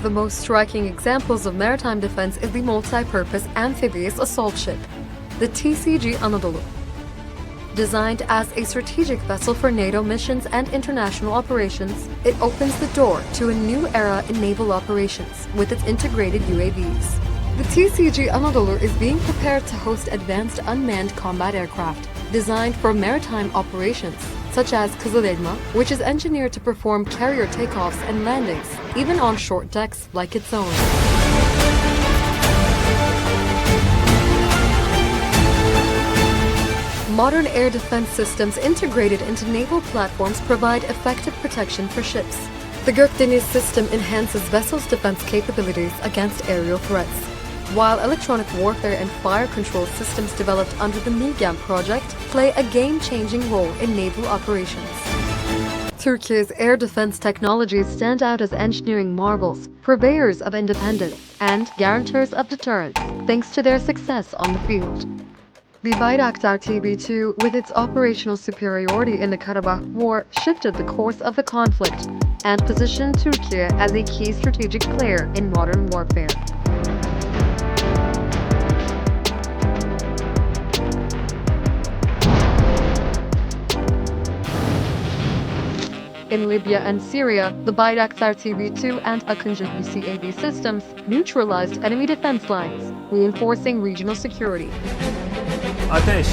the most striking examples of maritime defense is the multi-purpose amphibious assault ship, the TCG Anadolu. Designed as a strategic vessel for NATO missions and international operations, it opens the door to a new era in naval operations with its integrated UAVs. The TCG Anadolu is being prepared to host advanced unmanned combat aircraft designed for maritime operations, such as Kızıl Elma, which is engineered to perform carrier takeoffs and landings, even on short decks like its own. Modern air defense systems integrated into naval platforms provide effective protection for ships. The Gökdeniz system enhances vessels' defense capabilities against aerial threats, while electronic warfare and fire control systems developed under the MİGEM project play a game-changing role in naval operations. Turkiye's air defense technologies stand out as engineering marvels, purveyors of independence, and guarantors of deterrence, thanks to their success on the field. The Bayraktar TB2, with its operational superiority in the Karabakh War, shifted the course of the conflict and positioned Turkiye as a key strategic player in modern warfare. In Libya and Syria, the Bayraktar TB2 and Akıncı UCAV systems neutralized enemy defense lines, reinforcing regional security. Ateş!